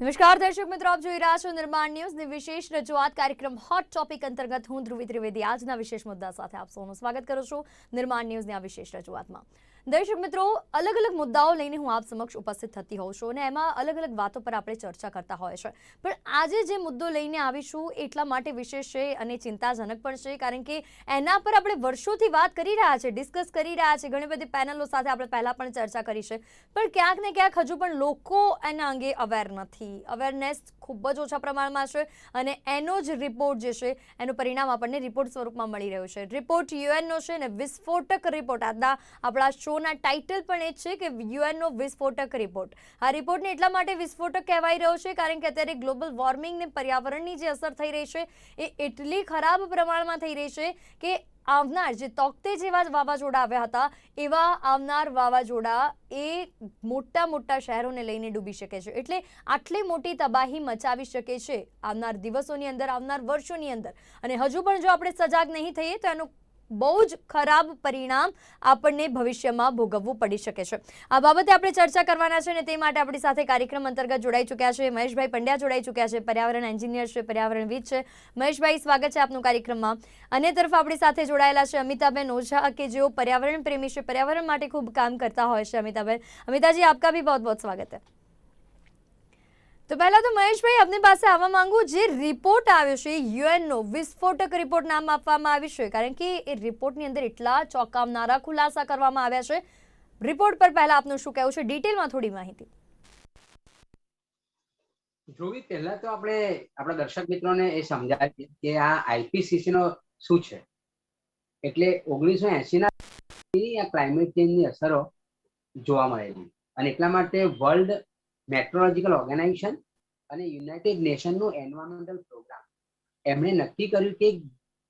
નમસ્કાર દર્શક મિત્રો, આપ જોઈ રહ્યા છો નિર્માણ ન્યૂઝની વિશેષ રજૂઆત કાર્યક્રમ હોટ ટોપિક અંતર્ગત હું ધ્રુવી ત્રિવેદી આજના વિશેષ મુદ્દા સાથે આપ સૌનું સ્વાગત કરું છું નિર્માણ ન્યૂઝની આ વિશેષ રજૂઆતમાં। દર્શક મિત્રો, અલગ અલગ મુદ્દાઓ લઈને હું આપ સમક્ષ ઉપસ્થિત થતી હોઉં છું અને એમાં અલગ અલગ વાતો પર આપણે ચર્ચા કરતા હોય છે, પણ આજે જે મુદ્દો લઈને આવીશું એટલા માટે વિશેષ છે અને ચિંતાજનક પણ છે, કારણ કે એના પર આપણે વર્ષોથી વાત કરી રહ્યા છે, ડિસ્કસ કરી રહ્યા છે, ઘણી બધી પેનલો સાથે આપણે પહેલા પણ ચર્ચા કરી છે, પણ ક્યાંક ને ક્યાંક હજુ પણ લોકો એના અંગે અવેર નથી। અવેરનેસ ખૂબ જ ઓછા પ્રમાણમાં છે અને એનો જ રિપોર્ટ જે છે એનું પરિણામ આપણને રિપોર્ટ સ્વરૂપમાં મળી રહ્યું છે। રિપોર્ટ યુએનનો છે અને વિસ્ફોટક રિપોર્ટ, આપણા શોના ટાઇટલ પણ એ જ છે કે યુએનનો વિસ્ફોટક રિપોર્ટ। આ રિપોર્ટને એટલા માટે વિસ્ફોટક કહેવાઈ રહ્યો છે કારણ કે અત્યારે ગ્લોબલ વોર્મિંગ ને પર્યાવરણની જે અસર થઈ રહી છે એ એટલી ખરાબ પ્રમાણમાં થઈ રહી છે કે આવનાર જે તોકતે જેવા વાવાઝોડા આવ્યા હતા એવા આવનાર વાવાઝોડા એ મોટા મોટા શહેરોને લઈને ડૂબી શકે છે, એટલે આટલી મોટી તબાહી મચાવી શકે છે આવનાર દિવસોની અંદર, આવનાર વર્ષોની અંદર। અને હજુ પણ જો આપણે સજાગ નહીં થઈએ તો એનું બહુ જ ખરાબ પરિણામ આપણને ભવિષ્યમાં ભોગવવું પડી શકે છે। આ બાબતે આપણે ચર્ચા કરવાના છે અને તે માટે આપણી સાથે કાર્યક્રમ અંતર્ગત જોડાઈ ચૂક્યા છે મહેશભાઈ પંડ્યા, જોડાઈ ચૂક્યા છે, પર્યાવરણ એન્જિનિયર છે, પર્યાવરણવિદ છે। મહેશભાઈ, સ્વાગત છે આપનું કાર્યક્રમમાં। અન્ય તરફ આપણી સાથે જોડાયેલા છે અમિતાબેન ઓઝા કે જેઓ पर्यावरण प्रेमी છે, पर्यावरण માટે ખૂબ કામ કરતા હોય છે। अमिताजी, आपका भी बहुत बहुत स्वागत है। तो पहला तो महेश भाई अपने पास આવવા માંગુ, જે રિપોર્ટ આવ્યો છે યુએનનો વિસ્ફોટક રિપોર્ટ નામ આપવામાં આવ્યું છે કારણ કે એ રિપોર્ટની અંદર એટલા ચોંકાવનારા ખુલાસા કરવામાં આવ્યા છે। રિપોર્ટ પર પહેલા આપનું શું કહેવું છે, ડિટેલમાં થોડી માહિતી। ધ્રુવી, પહેલા તો આપણે આપણા દર્શક મિત્રોને એ સમજાવીએ કે આ આઈપીસીસી નો શું છે। એટલે 1980 ના ક્લાઇમેટ ચેન્જની અસરો જોવા મળેલી અને એટલા માટે વર્લ્ડ મેટ્રોલોજીકલ ઓર્ગેનાઇઝેશન અને યુનાઇટેડ નેશનનું એન્વાયરમેન્ટલ પ્રોગ્રામ એમણે નક્કી કર્યું કે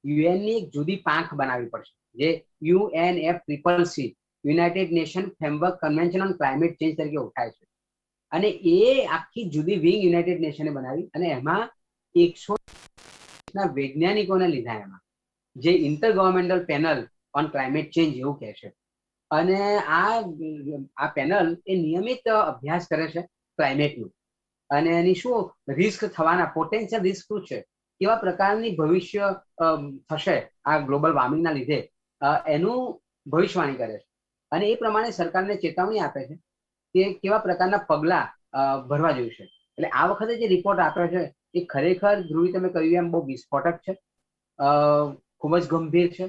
યુએનની એક જુદી પાંખ બનાવવી પડશે, જે UNFCCC United nation framework convention on climate change તરીકે ઓળખાય છે। અને એ આખી જુદી વિંગ યુનાઇટેડ નેશને બનાવી અને એમાં 100 ના વૈજ્ઞાનિકોને લીધા, એમાં જે inter governmental panel on climate change એવું કહે છે। અને આ પેનલ એ નિયમિત અભ્યાસ કરે છે ક્લાઇમેટનું અને એની શું રિસ્ક થવાના પોટેન્શિયલ રિસ્ક શું છે, કેવા પ્રકારની ભવિષ્ય થશે આ ગ્લોબલ વોર્મિંગના લીધે, એનું ભવિષ્યવાણી કરે છે અને એ પ્રમાણે સરકારને ચેતવણી આપે છે કે કેવા પ્રકારના પગલા ભરવા જોઈએ છે। એટલે આ વખતે જે રિપોર્ટ આપ્યો છે એ ખરેખર, ધ્રુવી, તમે કહ્યું એમ બહુ વિસ્ફોટક છે, ખૂબ જ ગંભીર છે,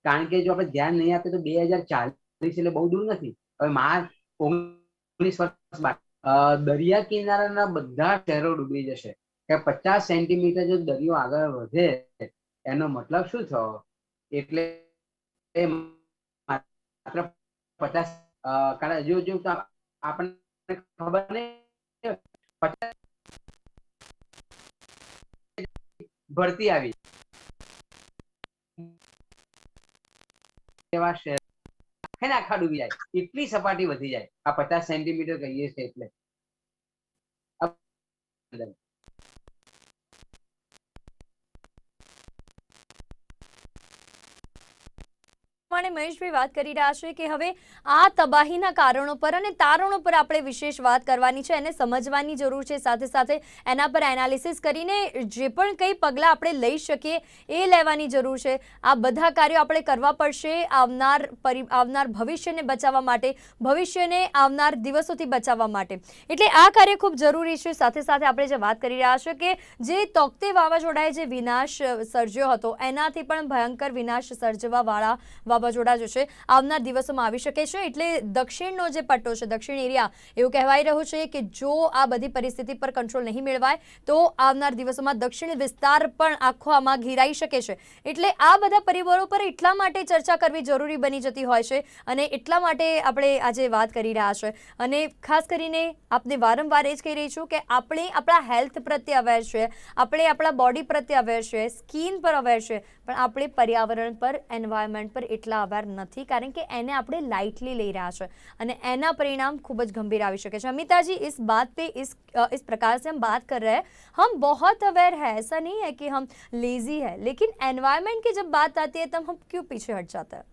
કારણ કે જો આપણે ધ્યાન નહીં આપીએ તો 2040 એટલે બહુ દૂર નથી, હવે માર્ચ 19 વર્ષ બાદ દરિયા કિનારાના બધા શહેરો ડૂબી જશે કે 50 સેન્ટીમીટર જો દરિયો આગળ વધે એનો મતલબ શું થયો, એટલે માત્ર 50 કારણ જો આપણને ખબર નહીં ભરતી આવી એવા શહેર આખા ડૂબી જાય, એટલી સપાટી વધી જાય આ 50 સેન્ટીમીટર કહીએ છીએ એટલે। મહેશભાઈ વાત કરી રહ્યા છે કે હવે આ તબાહીના કારણો પર અને તારણો પર આપણે વિશેષ વાત કરવાની છે, એને સમજવાની જરૂર છે, સાથે સાથે એના પર એનાલિસિસ કરીને જે પણ કંઈ પગલાં આપણે લઈ શકીએ એ લેવાની જરૂર છે। આ બધા કાર્યો આપણે કરવા પડશે આવનાર ભવિષ્યને બચાવવા માટે, ભવિષ્યને આવનાર દિવસોથી બચાવવા માટે, એટલે આ કાર્ય ખૂબ જરૂરી છે। સાથે સાથે આપણે જે વાત કરી રહ્યા છે કે જે તોકતે વાવાઝોડાએ જે વિનાશ સર્જ્યો હતો એનાથી પણ ભયંકર વિનાશ સર્જવાવાળા વાવાઝોડા જે છે આવનાર દિવસોમાં આવી શકે છે, એટલે દક્ષિણનો જે પટ્ટો છે, દક્ષિણ એરિયા, એવું કહેવાઈ રહ્યું છે કે જો આ બધી પરિસ્થિતિ પર કંટ્રોલ નહીં મેળવાય તો આવનાર દિવસોમાં દક્ષિણ વિસ્તાર પણ આખો આમાં ઘેરાઈ શકે છે। એટલે આ બધા પરિબળો પર એટલા માટે ચર્ચા કરવી જરૂરી બની જતી હોય છે અને એટલા માટે આપણે આજે વાત કરી રહ્યા છે। અને ખાસ કરીને આપને વારંવાર એ જ કહી રહી છું કે આપણે આપણા હેલ્થ પ્રત્યે અવેર છે, આપણે આપણા બોડી પ્રત્યે અવેર છે, સ્કિન પર અવેર છે, પણ આપણે પર્યાવરણ પર, એન્વાયરમેન્ટ પર એટલા અવેર નથી કારણ કે એને આપણે लाइटली ले रहा है અને એના પરિણામ ખૂબ જ ગંભીર આવી શકે છે। अमिताजी, इस बात पे इस प्रकार से हम बात कर रहे हैं, हम बहुत अवेयर है, ऐसा नहीं है कि हम लेजी है, लेकिन एनवायरनमेंट की जब बात आती है तब हम क्यों पीछे हट जाता है?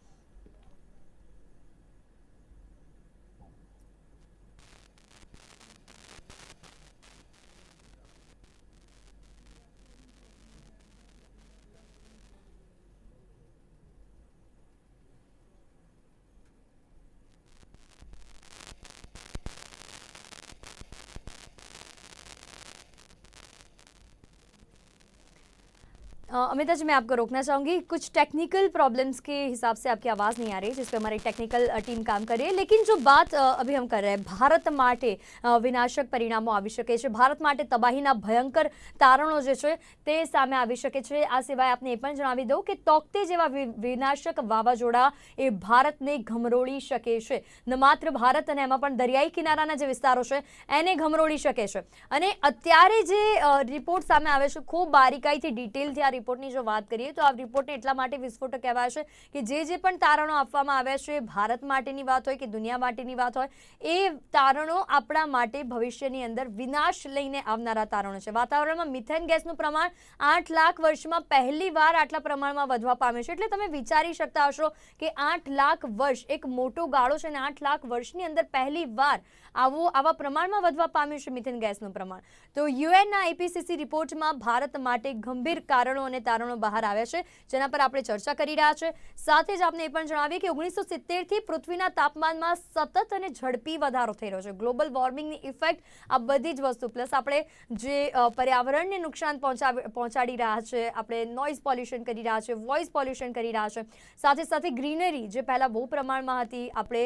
अमिता जी, मैं आपको रोकना चाहूंगी, कुछ टेक्निकल प्रॉब्लम्स के हिसाब से आपकी आवाज़ नहीं आ रही, जिस पे हमारी टेक्निकल टीम काम कर रही है। लेकिन जो बात अभी हम कर रहे हैं, भारत માટે વિનાશક પરિણામો આવી શકે છે, ભારત માટે તબાહીના ભયંકર તારણો જે છે તે સામે આવી શકે છે। આ સિવાય આપને એ પણ જણાવી દઉં કે તોકતે જેવા વિનાશક વાવાઝોડા એ ભારતને ગમરોળી શકે છે। ન માત્ર ભારત અને એમાં પણ દરિયાઈ કિનારાના જે વિસ્તારો છે એને ગમરોળી શકે છે। અને અત્યારે જે રિપોર્ટ સામે આવે છે, ખૂબ બારીકાઈથી ડિટેલથી આ રિપોર્ટની જો વાત કરીએ તો આ રિપોર્ટને એટલા માટે વિસ્ફોટક કહેવાય છે કે જે પણ તારણો આપવામાં આવ્યા છે, ભારત માટેની વાત હોય કે દુનિયા માટેની વાત હોય, એ તારણો આપણા માટે ભવિષ્યની અંદર વિનાશ લઈને આવનારા તારણો છે। વાતાવરણમાં મિથેન ગેસનું પ્રમાણ 8 લાખ વર્ષમાં પહેલી વાર આટલા પ્રમાણમાં વધવા પામ્યું છે। એટલે તમે વિચારી શકતા હશો કે 8 લાખ વર્ષ એક મોટો ગાળો છે અને 8 લાખ વર્ષની અંદર પહેલી વાર આવા પ્રમાણમાં વધવા પામ્યું છે મિથેન ગેસનું પ્રમાણ। તો યુએનના આઈપીસીસી રિપોર્ટમાં ભારત માટે ગંભીર કારણો અને તારણો બહાર આવ્યા છે, જેના પર આપણે ચર્ચા કરી રહ્યા છે। સાથે જ આપણે એ પણ જણાવીએ કે 1970 થી પૃથ્વીના તાપમાનમાં સતત અને ઝડપી વધારો થઈ રહ્યો છે। ગ્લોબલ વોર્મિંગની ઇફેક્ટ, આ બધી જ વસ્તુ, પ્લસ આપણે જે પર્યાવરણને નુકસાન પહોંચાડી રહ્યા છે, આપણે નોઇઝ પોલ્યુશન કરી રહ્યા છે, વોઇસ પોલ્યુશન કરી રહ્યા છે, સાથે સાથે ગ્રીનરી જે પહેલાં બહુ પ્રમાણમાં હતી, આપણે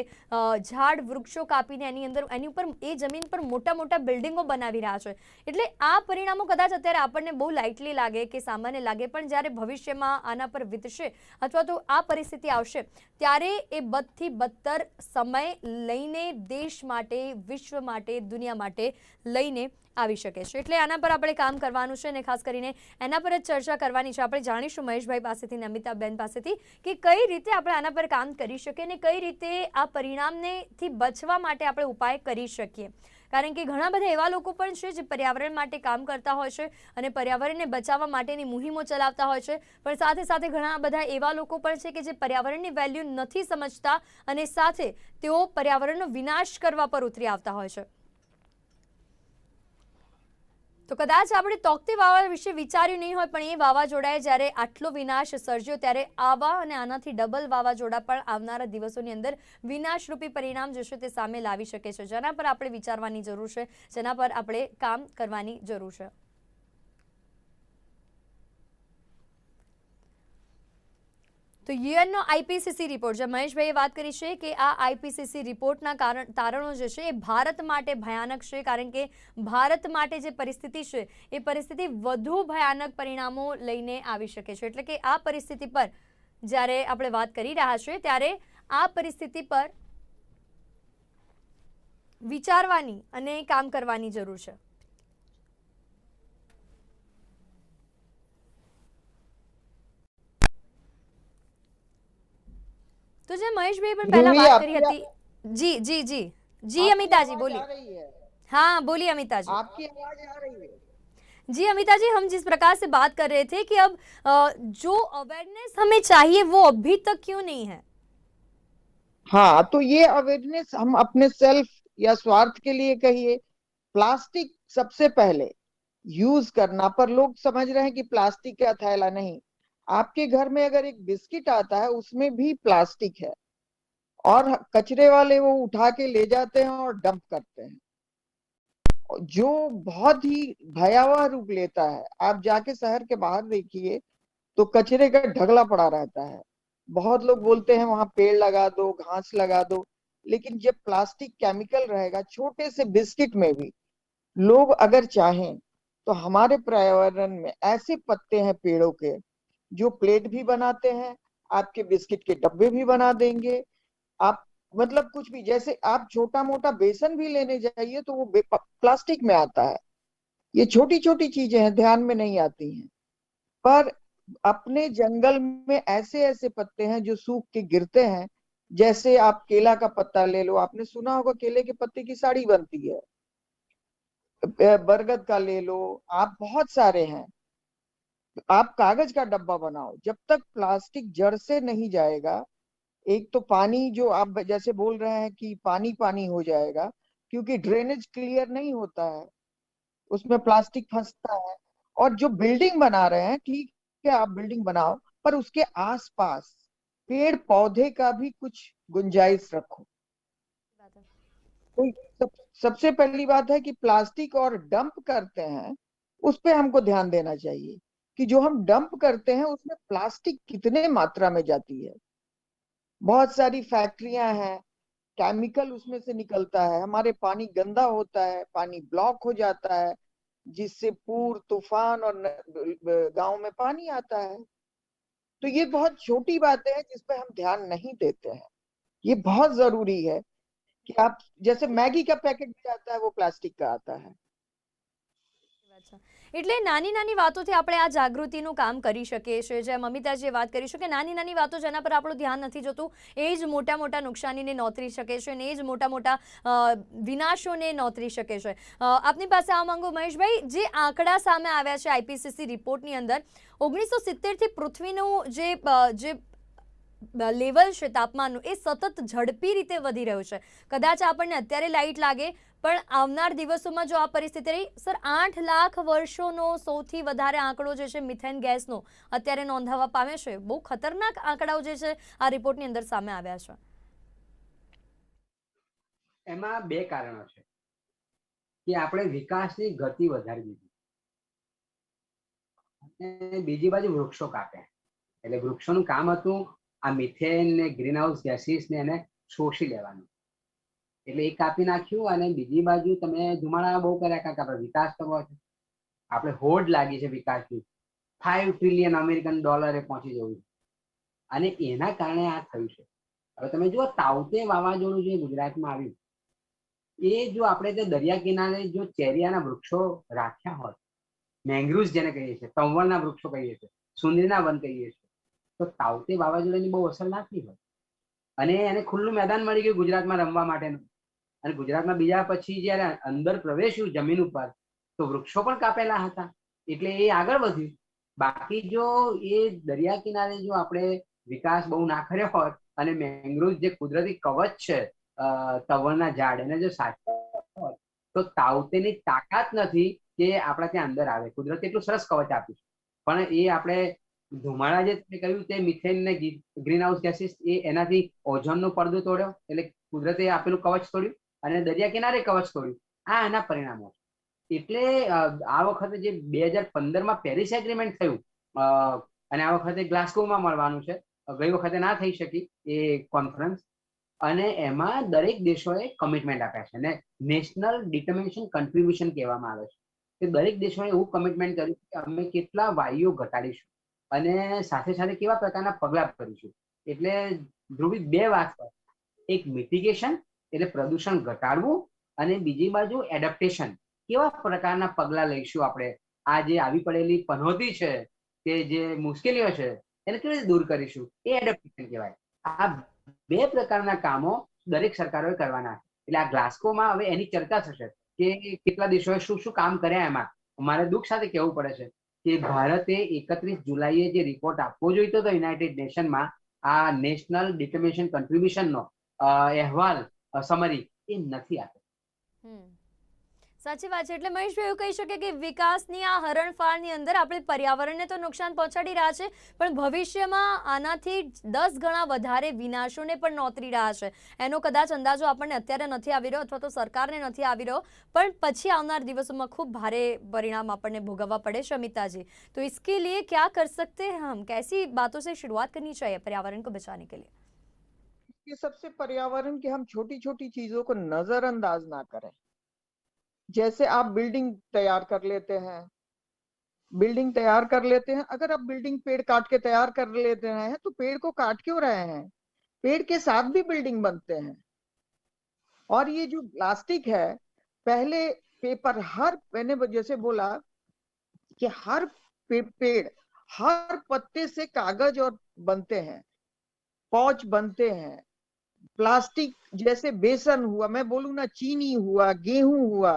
ઝાડ વૃક્ષો કાપીને એની ઉપર એ જમીન પર મોટા મોટા બિલ્ડિંગો બનાવી રહ્યા છે। એટલે આ પરિણામો કદાચ અત્યારે આપણને બહુ લાઇટલી લાગે કે સામાન્ય લાગે, પણ જ્યારે ભવિષ્યમાં આના પર વીતશે અથવા તો આ પરિસ્થિતિ આવશે ત્યારે એ બદથી બદતર સમય લઈને દેશ માટે, વિશ્વ માટે, દુનિયા માટે લઈને આવી શકે છે। એટલે આના પર આપણે કામ કરવાનું છે અને ખાસ કરીને એના પર જ ચર્ચા કરવાની છે। આપણે જાણીશું મહેશભાઈ પાસેથી અને અમિતાબેન પાસેથી કે કઈ રીતે આપણે આના પર કામ કરી શકીએ અને કઈ રીતે આ પરિણામથી બચવા માટે આપણે ઉપાય કરી શકીએ। કારણ કે ઘણા બધા એવા લોકો પણ છે જે પર્યાવરણ માટે કામ કરતા હોય છે અને પર્યાવરણને બચાવવા માટેની મુહિમો ચલાવતા હોય છે, પણ સાથે સાથે ઘણા બધા એવા લોકો પણ છે કે જે પર્યાવરણની વેલ્યુ નથી સમજતા અને સાથે તેઓ પર્યાવરણનો વિનાશ કરવા પર ઉતરી આવતા હોય છે। તો કદાચ આપણે તોકતે વાવા વિશે વિચાર્યું નહીં હોય, પણ એ વાવાઝોડાએ જ્યારે આટલો વિનાશ સર્જ્યો ત્યારે આવા અને આનાથી ડબલ વાવાઝોડા પણ આવનારા દિવસોની અંદર વિનાશરૂપી પરિણામ જે છે તે સામે લાવી શકે છે, જેના પર આપણે વિચારવાની જરૂર છે, જેના પર આપણે કામ કરવાની જરૂર છે। તો યુએનનો આઈપીસીસી રિપોર્ટ, જે મહેશભાઈએ વાત કરી છે કે આ આઈપીસીસી રિપોર્ટના તારણો જે છે એ ભારત માટે ભયાનક છે, કારણ કે ભારત માટે જે પરિસ્થિતિ છે એ પરિસ્થિતિ વધુ ભયાનક પરિણામો લઈને આવી શકે છે। એટલે કે આ પરિસ્થિતિ પર જ્યારે આપણે વાત કરી રહ્યા છીએ ત્યારે આ પરિસ્થિતિ પર વિચારવાની અને કામ કરવાની જરૂર છે। तो जो महेश भाई पर पहला बात करी थी, जी जी जी जी अमिता जी बोलिए। हाँ बोलिए अमिता जी, आपकी आवाज आ रही है? जी अमिता जी, हम जिस प्रकार से बात कर रहे थे कि अब जो अवेयरनेस हमें चाहिए वो अभी तक क्यों नहीं है। हाँ, तो ये अवेयरनेस हम अपने सेल्फ या स्वार्थ के लिए कहिए। प्लास्टिक सबसे पहले यूज करना, पर लोग समझ रहे हैं कि प्लास्टिक का थैला नहीं। आपके घर में अगर एक बिस्किट आता है उसमें भी प्लास्टिक है, और कचरे वाले वो उठा के ले जाते हैं और डंप करते हैं, जो बहुत ही भयावह रूप लेता है। आप जाके शहर के बाहर देखिए तो कचरे का ढगला पड़ा रहता है। बहुत लोग बोलते हैं वहां पेड़ लगा दो, घास लगा दो, लेकिन जब प्लास्टिक केमिकल रहेगा छोटे से बिस्किट में भी, लोग अगर चाहें तो हमारे पर्यावरण में ऐसे पत्ते हैं पेड़ों के जो प्लेट भी बनाते हैं, आपके बिस्किट के डब्बे भी बना देंगे। आप मतलब कुछ भी, जैसे आप छोटा मोटा बेसन भी लेने जाइए तो वो प्लास्टिक में आता है। ये छोटी छोटी चीजें हैं, ध्यान में नहीं आती हैं, पर अपने जंगल में ऐसे ऐसे पत्ते हैं जो सूख के गिरते हैं। जैसे आप केला का पत्ता ले लो, आपने सुना होगा केले के पत्ते की साड़ी बनती है। बरगद का ले लो, आप बहुत सारे हैं। आप कागज का डब्बा बनाओ, जब तक प्लास्टिक जड़ से नहीं जाएगा, एक तो पानी जो आप जैसे बोल रहे हैं कि पानी पानी हो जाएगा, क्योंकि ड्रेनेज क्लियर नहीं होता है, उसमें प्लास्टिक फंसता है। और जो बिल्डिंग बना रहे हैं, ठीक है आप बिल्डिंग बनाओ, पर उसके आसपास पेड़ पौधे का भी कुछ गुंजाइश रखो। तो सबसे पहली बात है कि प्लास्टिक और डंप करते हैं उस पे हमको ध्यान देना चाहिए। कि जो हम डंप करते हैं उसमें प्लास्टिक कितने मात्रा में जाती है। बहुत सारी फैक्ट्रियां हैं, केमिकल उसमें से निकलता है, हमारे पानी गंदा होता है, पानी ब्लॉक हो जाता है, जिससे पूर तूफान और गांव में पानी आता है। तो ये बहुत छोटी बातें हैं जिस पे हम ध्यान नहीं देते हैं। ये बहुत जरूरी है कि आप जैसे मैगी का पैकेट भी आता है वो प्लास्टिक का आता है। અચ્છા. એટલે નાની નાની વાતોથી આપણે આ જાગૃતિનું કામ કરી શકીએ છીએ. જેમ અમિતાજીએ વાત કરી છે કે નાની નાની વાતો જેના પર આપણું ધ્યાન નથી જતું એ જ મોટા મોટા નુકસાનીને નોતરી શકે છે અને એ જ મોટા મોટા વિનાશોને નોતરી શકે છે. આપની પાસે આ માંગુ મહેશભાઈ, જે આંકડા સામે આવ્યા છે આઈપીસીસી રિપોર્ટની અંદર 1970થી પૃથ્વીનું જે લેવલ છે તાપમાનનું એ સતત ઝડપી રીતે વધી રહ્યું છે. કદાચ આપણને અત્યારે લાઇટ લાગે પણ આવનાર દિવસોમાં જો આ પરિસ્થિતિ રહી, સર 8 લાખ વર્ષોનો સૌથી વધારે આંકડો જે છે મિથેન ગેસનો અત્યારે નોંધાવા પામે છે. બહુ ખતરનાક આંકડાઓ જે છે આ રિપોર્ટની અંદર સામે આવ્યા છે. એમાં બે કારણો છે કે આપણે વિકાસની ગતિ વધારી દીધી અને બીજી બાજુ વૃક્ષો કાપ્યા. એટલે વૃક્ષોનું કામ હતું આ મિથેન ને ગ્રીન હાઉસ ગેસીસ ને એને શોષી લેવાનું. એટલે એ કાપી નાખ્યું અને બીજી બાજુ તમે ધુમાડા બહુ કર્યા કારણ કે આપણે વિકાસ કરવો છે. આપણે હોડ લાગી છે વિકાસની, $5 ટ્રિલિયન અમેરિકન ડોલરે પહોંચી જવું છે અને એના કારણે આ થયું છે. હવે તમે જુઓ તાઉતે વાવાઝોડું જે ગુજરાતમાં આવ્યું એ જો આપણે તે દરિયા કિનારે જો ચેરિયાના વૃક્ષો રાખ્યા હોત, મેંગ્રુવ્સ જેને કહીએ છીએ, તંવરના વૃક્ષો કહીએ છીએ, સુંદરીના વન કહીએ છીએ, તો તાઉતે વાવાઝોડાની બહુ અસર ના થઈ હોય અને એને ખુલ્લું મેદાન મળી ગયું ગુજરાતમાં રમવા માટેનું. અને ગુજરાતમાં બીજા પછી જયારે અંદર પ્રવેશ્યું જમીન ઉપર તો વૃક્ષો પણ કાપેલા હતા એટલે એ આગળ વધ્યું. બાકી જો એ દરિયા કિનારે જો આપણે વિકાસ બહુ ના કર્યો હોત અને મેંગ્રુવ્સ જે કુદરતી કવચ છે તવરના ઝાડ એને જો સાચવ્યા હોત તો તાઉતેની તાકાત નથી કે આપણા ત્યાં અંદર આવે. કુદરત એટલું સરસ કવચ આપ્યું છે પણ એ આપણે ધુમાડા જે તમે કહ્યું તે મિથેન ને ગ્રીન હાઉસ ગેસીસ એ એનાથી ઓઝોનનો પડદો તોડ્યો એટલે કુદરતે આપેલું કવચ તોડ્યું અને દરિયા કિનારે કવચ તોડ્યું. આ એના પરિણામો છે. એટલે આ વખતે જે 2015માં પેરિસ એગ્રીમેન્ટ થયું અને આ વખતે ગ્લાસ્કોમાં મળવાનું છે, ગઈ વખતે ના થઈ શકી એ કોન્ફરન્સ, અને એમાં દરેક દેશોએ કમિટમેન્ટ આપ્યા છે અને નેશનલ ડિટર્મિનેશન કન્ટ્રીબ્યુશન કહેવામાં આવે છે કે દરેક દેશોએ એવું કમિટમેન્ટ કર્યું કે અમે કેટલા વાયુઓ ઘટાડીશું અને સાથે સાથે કેવા પ્રકારના પગલાં કરીશું. એટલે ધ્રુવી બે વાત પર, એક મિટિગેશન એટલે પ્રદૂષણ ઘટાડવું અને બીજી બાજુ એડપ્ટેશન, કેવા પ્રકારના પગલાં લઈશું આપણે આ જે આવી પડેલી પનોતી છે કે જે મુશ્કેલીઓ છે એને કેવી રીતે દૂર કરીશું, એ એડપ્ટેશન કહેવાય. આ બે પ્રકારના કામો દરેક સરકારોએ કરવાના છે. એટલે આ ગ્લાસ્કોમાં હવે એની ચર્ચા થશે કે કેટલા દેશોએ શું શું કામ કર્યા. એમાં મારે દુઃખ સાથે કહેવું પડે છે કે ભારતે 31 જુલાઈએ જે રિપોર્ટ આપવો જોઈતો હતો યુનાઇટેડ નેશનમાં આ નેશનલ ડિટર્મિનેશન કન્ટ્રીબ્યુશનનો અહેવાલ સમરી એ નથી આપ્યો. સાચી વાત છે. એટલે મહેશભાઈ એવું કહી શકે કે વિકાસની આ હરણફાળની અંદર આપણે પર્યાવરણને તો નુકસાન પહોંચાડી રહ્યા છે પણ ભવિષ્યમાં આનાથી 10 ગણા વધારે વિનાશોને પણ નોતરી રહ્યા છે. એનો કદાચ અંદાજો આપણને અત્યારે નથી આવી રહ્યો અથવા તો સરકારને નથી આવી રહ્યો પણ પછી આવનાર દિવસોમાં ખૂબ ભારે પરિણામ આપણને ભોગવવા પડે છે. અમિતાજી, तो इसके लिए क्या कर सकते हैं हम, कैसी बातों से शुरुआत करनी चाहिए पर्यावरण को बचाने के लिए? ये सबसे पर्यावरण की हम छोटी छोटी चीजों को नजरअंदाज ना करें. जैसे आप बिल्डिंग तैयार कर लेते हैं, अगर आप बिल्डिंग पेड़ काट के तैयार कर लेते हैं तो पेड़ को काट क्यों रहे हैं? पेड़ के साथ भी बिल्डिंग बनते हैं. और ये जो प्लास्टिक है, पहले पेपर, हर मैंने जैसे बोला कि हर पेड़, हर पत्ते से कागज और बनते हैं, पाउच बनते हैं. प्लास्टिक जैसे बेसन हुआ, मैं बोलूं ना, चीनी हुआ, गेहूं हुआ,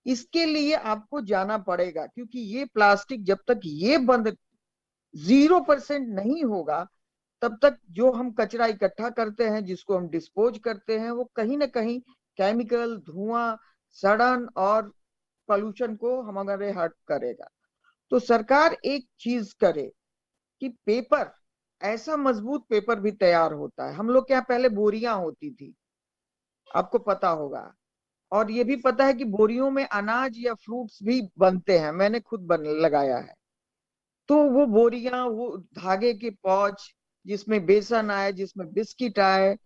इसके लिए आपको जाना पड़ेगा क्योंकि ये प्लास्टिक जब तक ये बंद 0% नहीं होगा तब तक जो हम कचरा इकट्ठा करते हैं, जिसको हम डिस्पोज करते हैं, वो कहीं ना कहीं केमिकल, धुआं, सड़न और पोल्यूशन को हमारे हर्ट करेगा. तो सरकार एक चीज करे कि पेपर, ऐसा मजबूत पेपर भी तैयार होता है. हम लोग के यहाँ पहले बोरियां होती थी, आपको पता होगा, और ये भी पता है कि बोरियों में अनाज या फ्रूट्स भी बनते हैं, मैंने खुद लगाया है. तो वो बोरियां, वो धागे के पाउच जिसमें बेसन आए, जिसमें बिस्किट आए,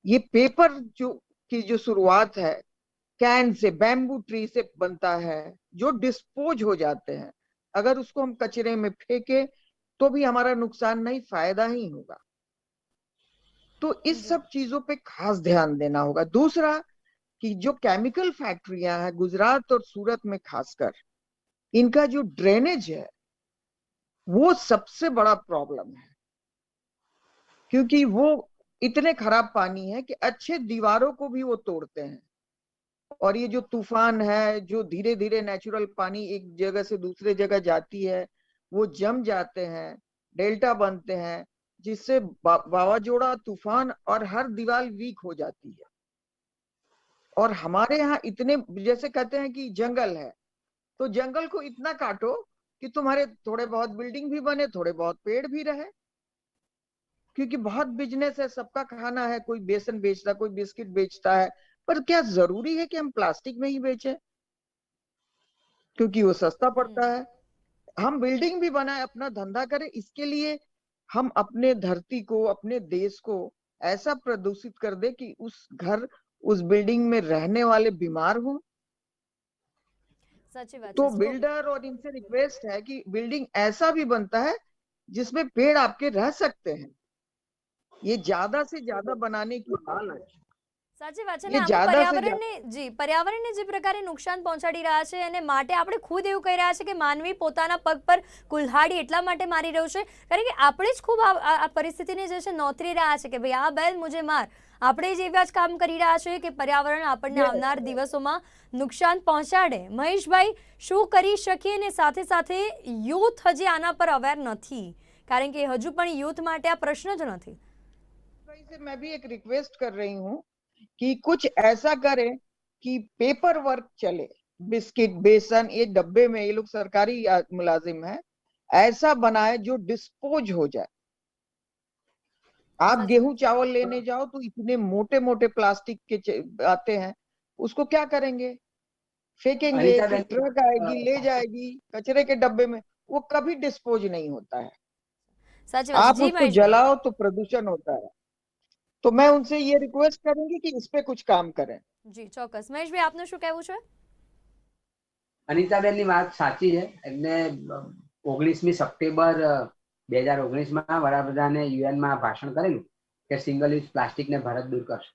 ये पेपर जो शुरुआत है, कैन से, बैम्बू ट्री से बनता है, जो डिस्पोज हो जाते हैं। अगर उसको हम कचरे में फेंके तो भी हमारा नुकसान नहीं, फायदा ही होगा। तो इस जी सब चीजों पे खास ध्यान देना होगा। दूसरा कि जो केमिकल फैक्ट्रियां हैं गुजरात और सूरत में खासकर, इनका जो ड्रेनेज है वो सबसे बड़ा प्रॉब्लम है, क्योंकि वो इतने खराब पानी है कि अच्छे दीवारों को भी वो तोड़ते हैं। और ये जो तूफान है, जो धीरे धीरे नेचुरल पानी एक जगह से दूसरे जगह जाती है, वो जम जाते हैं, डेल्टा बनते हैं, जिससे वावाजोड़ा, तूफान और हर दीवार वीक हो जाती है। और हमारे यहाँ इतने, जैसे कहते हैं कि जंगल है, तो जंगल को इतना काटो कि तुम्हारे थोड़े बहुत बिल्डिंग भी बने, थोड़े बहुत पेड़ भी रहे, क्योंकि बहुत बिजनेस है, सबका खाना है, कोई बेसन बेचता, कोई बिस्किट बेचता है। पर क्या जरूरी है कि हम प्लास्टिक में ही बेचें, क्योंकि वो सस्ता पड़ता है? हम बिल्डिंग भी बनाए, अपना धंधा करें, इसके लिए हम अपने धरती को, अपने देश को ऐसा प्रदूषित कर दे कि उस घर, उस बिल्डिंग में रहने वाले बीमार हों। સાચી વાત तो છે बिल्डर और इनसे रिक्वेस्ट है कि बिल्डिंग ऐसा भी बनता है जिसमें पेड़ आपके रह सकते हैं। ये ज्यादा से ज्यादा बनाने की लालच, સાચી વાત છે ને ये આમાં ज्यादा से પર્યાવરણને ज्यादा, પર્યાવરણને જે પ્રકારે નુકસાન પહોંચાડી રહ્યા છે અને માટે આપણે ખુદ એવું કહી રહ્યા છે કે માનવી પોતાના પગ પર કુલ્હાડી એટલા માટે મારી રહ્યું છે કારણ કે આપણે જ ખૂબ આ પરિસ્થિતિને જે છે નોતરી રહ્યા છે કે ભાઈ આ બેલ મુજે માર, આપણે જ એવા જ કામ કરી રહ્યા છીએ કે પર્યાવરણ આપણને ये આવનાર દિવસોમાં નુકસાન પહોંચાડે। મહેશભાઈ, શું કરી શકીએ ને સાથે સાથે યુથ હજી આના પર અવેર નથી કારણ કે હજુ પણ યુથ માટે આ પ્રશ્ન જ નથી। से मैं भी एक रिक्वेस्ट कर रही हूँ कि कुछ ऐसा करें कि पेपर वर्क चले। बिस्किट, बेसन, ये डब्बे में, ये लोग सरकारी मुलाजिम है, ऐसा बनाए जो डिस्पोज हो जाए। आप સાચી गेहूं चावल लेने जाओ तो इतने मोटे मोटे प्लास्टिक के आते हैं, उसको क्या करेंगे? फेंकेंगे, फिर अनिताबेन, ट्रक आएगी, ले जाएगी कचरे के डब्बे में, वो कभी डिस्पोज नहीं होता है। સાચી વાત છે आप જી उसको મહેશભાઈ। जलाओ तो प्रदूषण होता है। तो मैं उनसे ये रिक्वेस्ट करूंगी कि इस पे कुछ काम करें। જી ચોક્કસ। મહેશભાઈ, આપનું શું કહેવું છે? અનિતાબેનની વાત સાચી છે। એમને 19મી સપ્ટેમ્બર 2019માં વડાપ્રધાને યુએનમાં ભાષણ કરેલું કે સિંગલ યુઝ પ્લાસ્ટિકને ભારત દૂર કરશે।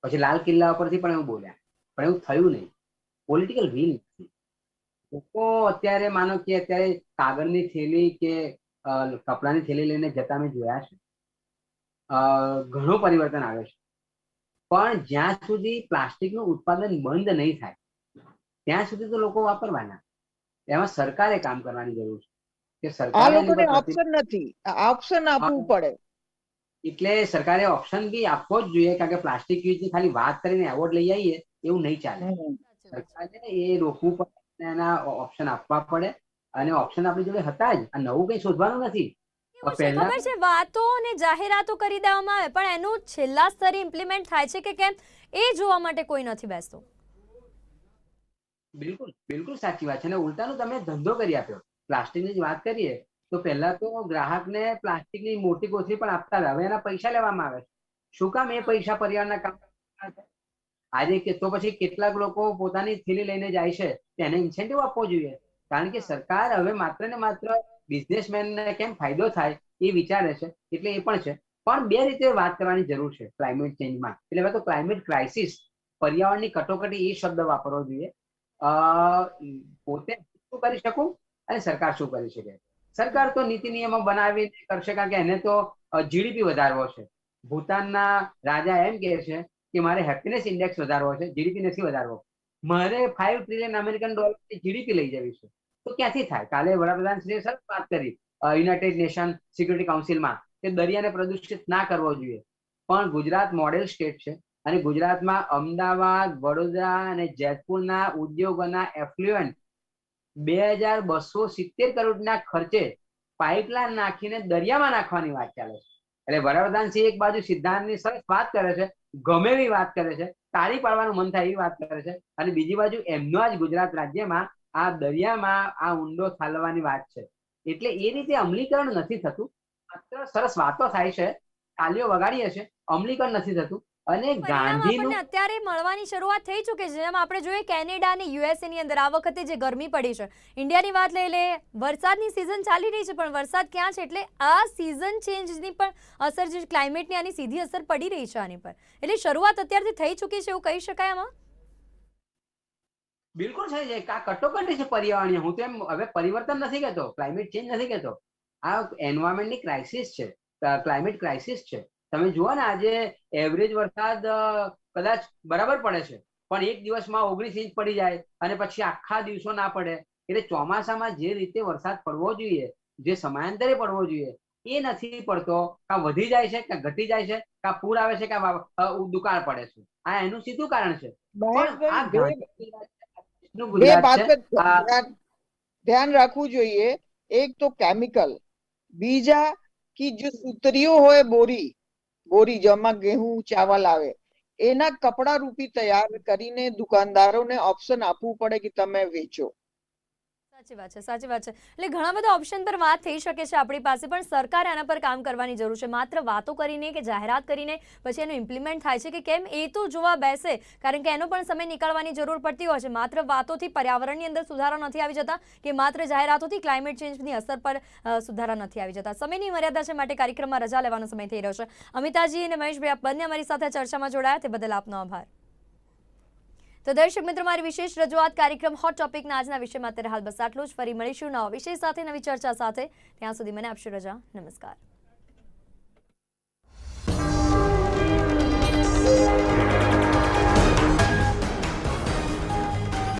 પછી લાલ કિલ્લા ઉપરથી પણ એવું બોલ્યા, પણ એવું થયું નહીં। પોલિટિકલ વિલ નથી। લોકો અત્યારે માનો કે અત્યારે કાગળની થેલી કે કપડાની થેલી લઈને જતા મેં જોયા છે। ઘણું પરિવર્તન આવે છે, પણ જ્યાં સુધી પ્લાસ્ટિકનું ઉત્પાદન બંધ નહીં થાય ત્યાં સુધી તો લોકો વાપરવાના। એમાં સરકારે કામ કરવાની જરૂર છે કે આ સરકારે એની લોકોને પર ઓપ્શન નથી, ઓપ્શન આપવું પડે। એટલે સરકારે ઓપ્શન બી આપવો જ જોઈએ, કારણ કે પ્લાસ્ટિક યુઝની ખાલી વાત કરીને એવોર્ડ લઈ આવીએ એવું નહીં ચાલે। સાચી વાત છે। સરકારે એ રોકવું પડે અને એના ઓપ્શન આપવા પડે। અને ઓપ્શન આપણી જોડે હતા જ, આ નવું કંઈ શોધવાનું નથી। કેવું છે પહેલા ખબર છે, વાતો અને જાહેરાતો કરી દેવામાં આવે પણ એનું છેલ્લા સ્તરે ઇમ્પ્લિમેન્ટ થાય છે કે કેમ એ જોવા માટે કોઈ નથી બેસતો। બિલકુલ બિલકુલ સાચી વાત છે। અને ઉલટાનું તમે ધંધો કરી આપ્યો। પ્લાસ્ટિકની જ વાત કરીએ તો પહેલા તો ગ્રાહકને પ્લાસ્ટિકની મોટી કોથળી પણ આપતા હતા, હવે એના પૈસા લેવામાં આવે છે। શું કામ? એ પૈસા પર્યાવરણના કામ આજે કે તો પછી કેટલાક લોકો પોતાની થેલી લઈને જાય છે, તેને ઇન્સેન્ટિવ આપવો જોઈએ, કારણ કે સરકાર હવે માત્ર ને માત્ર બિઝનેસમેનને કેમ ફાયદો થાય એ વિચારે છે। એટલે એ પણ છે, પણ બે રીતે વાત કરવાની જરૂર છે ક્લાઇમેટ ચેન્જમાં। એટલે હવે તો ક્લાઇમેટ ક્રાઇસિસ, પર્યાવરણની કટોકટી, એ શબ્દ વાપરવો જોઈએ। પોતે શું કરી શકું અને સરકાર શું કરી શકે? સરકાર તો નીતિ નિયમો બનાવીને કરશે, કારણ કે એને તો જીડીપી વધારવો છે। ભૂતાનના રાજા એમ કહે છે કે મારે હેપીનેસ ઇન્ડેક્સ વધારવો છે, જીડીપી નથી વધારવો। મારે $5 ટ્રિલિયન જીડીપી લઈ જવી છે, તો ક્યાંથી થાય? કાલે વડાપ્રધાનશ્રીએ સરસ વાત કરી યુનાઇટેડ નેશન સિક્યુરિટી કાઉન્સિલમાં કે દરિયાને પ્રદૂષિત ના કરવો જોઈએ। પણ ગુજરાત મોડેલ સ્ટેટ છે અને ગુજરાતમાં અમદાવાદ, વડોદરા અને જયપુરના ઉદ્યોગોના એફ્લુએન્ટ 2270 કરોડના ખર્ચે પાઇપલાઇન નાખીને દરિયામાં નાખવાની વાત ચાલે છે। એટલે વડાપ્રધાનશ્રી એક બાજુ સિદ્ધાંતની સરસ વાત કરે છે, ગમે એવી વાત કરે છે, તાળી પાડવાનું મન થાય એવી વાત કરે છે, અને બીજી બાજુ એમનો જ ગુજરાત રાજ્યમાં આ દરિયામાં આ ઊંડો ઠાલવવાની વાત છે। એટલે એ રીતે અમલીકરણ નથી થતું. માત્ર સરસ વાતો થાય છે, તાલીઓ વગાડીએ છે, અમલીકરણ નથી થતું. અને પરિણામ ગાંધીનું આપણને અત્યારે મળવાની શરૂઆત થઈ ચૂકી છે. જેમ આપણે જોઈએ કેનેડા અને યુએસએ ની અંદર આ વખતે જે ગરમી પડી છે, ઇન્ડિયાની વાત લઈ લે, વરસાદની સિઝન ચાલી રહી છે પણ વરસાદ ક્યાં છે, એટલે આ સિઝન ચેન્જની પણ અસર જે ક્લાઇમેટની આની સીધી અસર પડી રહી છે આની પર. એટલે શરૂઆત અત્યારથી થઈ ચૂકી છે એવું કહી શકાય આમાં. બિલકુલ છે જે આ કટોકટી છે પર્યાવરણીય. હું તો એમ હવે પરિવર્તન નથી કહેતો, ક્લાઇમેટ ચેન્જ નથી કહેતો. આ એન્વાયરમેન્ટની ક્રાઇસિસ છે, ક્લાઇમેટ ક્રાઇસિસ છે. તમે જુઓ ને આજે એવરેજ વરસાદ કદાચ બરાબર પડે છે, પણ એક દિવસમાં 19 ઇંચ પડી જાય અને પછી આખા દિવસો ના પડે. એટલે ચોમાસામાં જે રીતે વરસાદ પડવો જોઈએ, જે સમયાંતરે પડવો જોઈએ, એ નથી પડતો. કાં વધી જાય છે, કાં ઘટી જાય છે, કાં પૂર આવે છે, કાં દુકાળ પડે છે. આ એનું સીધું કારણ છે. પણ આ બે ગુજરાત बात છે. पे ध्यान રાખવું જોઈએ. એક તો કેમિકલ, બીજા की जो सूत्रियो હોય બોરી જેમાં ઘઉં ચાવલ આવે, એના કપડા રૂપી તૈયાર કરીને દુકાનદારોને ઓપ્શન આપવું પડે કે તમે વેચો. સાચી વાત છે, સાચી વાત છે. એટલે ઘણા બધા ઓપ્શન પર વાત થઈ શકે છે આપણી પાસે, પણ સરકારે આના પર કામ કરવાની જરૂર છે. માત્ર વાતો કરીને કે જાહેરાત કરીને પછી એનું ઇમ્પ્લિમેન્ટ થાય છે કે કેમ એ તો જોવા બેસે, કારણ કે એનો પણ સમય નીકાળવાની જરૂર પડતી હોય છે. માત્ર વાતોથી પર્યાવરણની અંદર સુધારો નથી આવી જતા કે માત્ર જાહેરાતોથી ક્લાઇમેટ ચેન્જની અસર પર સુધારા નથી આવી જતા. સમયની મર્યાદા છે માટે કાર્યક્રમમાં રજા લેવાનો સમય થઈ રહ્યો છે. અમિતાજી અને મહેશભાઈ આપ બંને અમારી સાથે ચર્ચામાં જોડાયા તે બદલ આપનો આભાર. તો દર્શક મિત્રો, મારી વિશેષ રજૂઆત કાર્યક્રમ હોટ ટોપિકના આજના વિષયમાં અત્યારે હાલ બસ આટલું જ. ફરી મળીશું નવા વિષય સાથે, નવી ચર્ચા સાથે. ત્યાં સુધી મને આપશો રજા. નમસ્કાર.